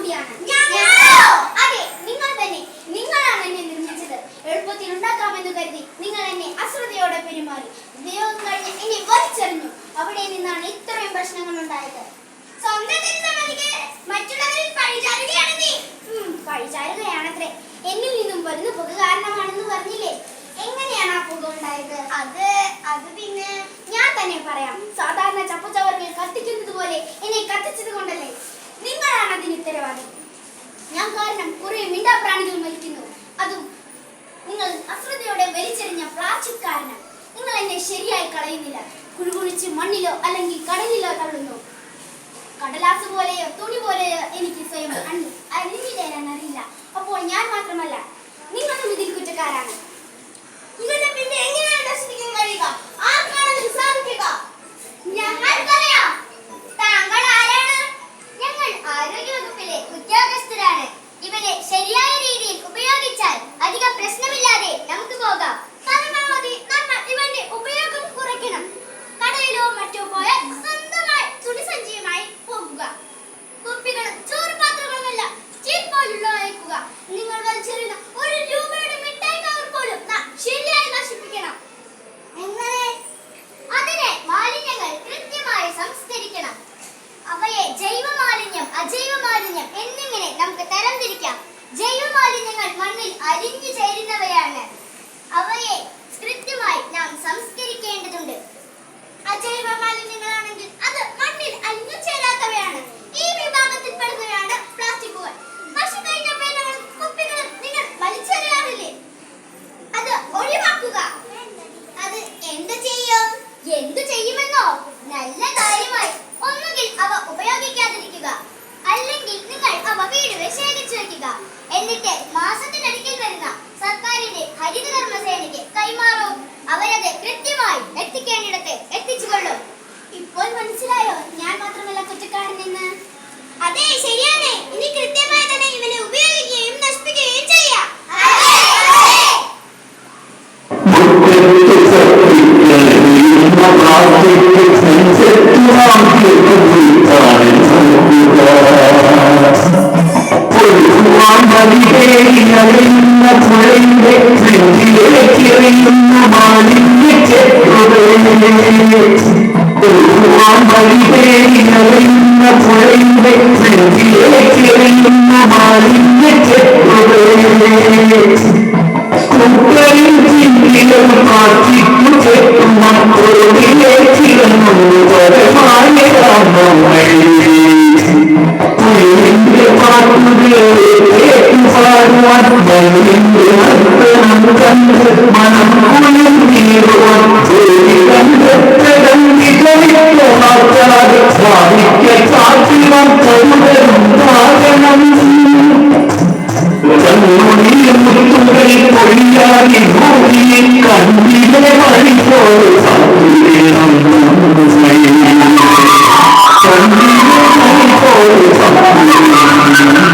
കൂടിയാണ്. അതെ, നിങ്ങൾ തന്നെ. നിങ്ങളാണ് എന്നെ നിർമ്മിച്ചത്. എളുപ്പത്തിൽ ഉണ്ടാക്കാമെന്ന് കരുതി നിങ്ങൾ എന്നെ അശ്രദ്ധയോടെ പെരുമാറി. ഉപയോഗം കഴിഞ്ഞ് എന്നെ വലിച്ചെറിഞ്ഞു. അവിടെ നിന്നാണ് ഇത്രയും പ്രശ്നങ്ങൾ ഉണ്ടായത്. മറ്റുള്ളവരിൽ പഴിചാരുകയാണ് നീ. പഴിചാരുകയാണത്രേ. എന്നിൽ നിന്നും വരുന്ന പുക കാരണമാണെന്ന് പറഞ്ഞില്ലേ? എങ്ങനെയാണ് ആ പുക ഉണ്ടായത്? അത് പിന്നെ ഞാൻ തന്നെ പറയാം. സാധാരണ ചപ്പുചവറുകൾ കത്തിക്കുന്നത് പോലെ എന്നെ കത്തിച്ചത് കൊണ്ടല്ലേ? നിങ്ങളാണ് അതിന് ഉത്തരവാദി. ഞാൻ കാരണം കുറെ മിണ്ടാപ്രാണികൾ മരിക്കുന്നു. അതും നിങ്ങൾ അശ്രദ്ധയോടെ വലിച്ചെറിഞ്ഞ പ്ലാസ്റ്റിക് കാരണം. നിങ്ങൾ എന്നെ ശരിയായി കളയുന്നില്ല. കുഴികുഴിച്ച് മണ്ണിലോ അല്ലെങ്കിൽ കടലിലോ തള്ളുന്നു. കടലാസ് പോലെയോ തുണി പോലെയോ എനിക്ക് സ്വയം അലിഞ്ഞു ചേരാൻ അറിയില്ല. അപ്പോൾ ഞാൻ മാത്രമല്ല, നിങ്ങളും ഇതിൽ കുറ്റക്കാരാണ്. ഇവരുടെ പിന്നെ എങ്ങനെയാണ് നശിപ്പിക്കാൻ കഴിയുക? ആർക്കാണ് ഇത് സാധിക്കുക? ഞങ്ങൾ പറയാം. താങ്കൾ ആരാണ്? ഞങ്ങൾ ആരോഗ്യവകുപ്പിലെ ഉദ്യോഗസ്ഥരാണ്. ഇവരെ ശരിയായ രീതിയിൽ ഉപയോഗിച്ചാൽ അധികം പ്രശ്നമില്ലാതെ നമുക്ക് പോകാം. പരമാവധി നമ്മൾ ഇവന്റെ ഉപയോഗം കുറയ്ക്കണം. കടയിലോ മറ്റോ പോയാൽ സ്വന്തമായി തുണിസഞ്ചിയുമായി പോകുക. കുപ്പികളും ചോറുപാത്രങ്ങളുമല്ല സ്റ്റീൽ പോലുള്ള അയക്കുക. നിങ്ങൾ വലിച്ചെറിയുന്ന 1 രൂപയുടെ മിഠായി കവർ പോലും ശരിയായി നശിപ്പിക്കണം. എങ്ങനെ? അതിനെ മാലിന്യങ്ങൾ കൃത്യമായി സംസ്കരിക്കണം. അവയെ ജൈവ മാലിന്യം, അജൈവ മാലിന്യം എന്നിങ്ങനെ നമുക്ക് തരംതിരിക്കാം. ജൈവ മാലിന്യങ്ങൾ മണ്ണിൽ അലിഞ്ഞു ചേരുന്നവയാണ്. അവയെ കൃത്യമായി നാം സംസ്കരിക്കേണ്ടതുണ്ട്. അജൈവ മാലിന്യങ്ങളാണെങ്കിൽ അത് മണ്ണിൽ അലിഞ്ഞു ചേരാത്തവയാണ്. ഈ വിഭാഗത്തിൽപ്പെടുന്നവയാണ് പ്ലാസ്റ്റിക്കുകൾ. ഭക്ഷണം കഴിഞ്ഞ പേനകളും കുപ്പികളും നിങ്ങൾ വലിച്ചെറിയാറില്ലേ? അത് ഒഴിവാക്കുക. അത് എന്തു ചെയ്യുമെന്നോ? നല്ല കാര്യമായി. ഒന്നുകിൽ അവ ഉപയോഗിക്കാതിരിക്കുക, അല്ലെങ്കിൽ നിങ്ങൾ അവ വീടുകളിൽ ശേഖരിച്ചു വയ്ക്കുക. എന്നിട്ട് മാസത്തിലൊരിക്കൽ വരുന്ന സർക്കാരിന്റെ ഹരിതകർമ്മസേനയ്ക്ക് കൈമാറും. അവരത് കൃത്യമായി എത്തിക്കേണ്ടിടത്ത് എത്തിച്ചുകൊള്ളും. ഇപ്പോൾ മനസ്സിലായോ ഞാൻ മാത്രമല്ല കുറ്റക്കാരനെന്ന്? അതെ, ശരിയാണ്. ഇനി കൃത്യമായി തന്നെ ഇവനെ ഉപയോഗിക്കുകയും നശിപ്പിക്കുകയും ചെയ്യാം. Thank you.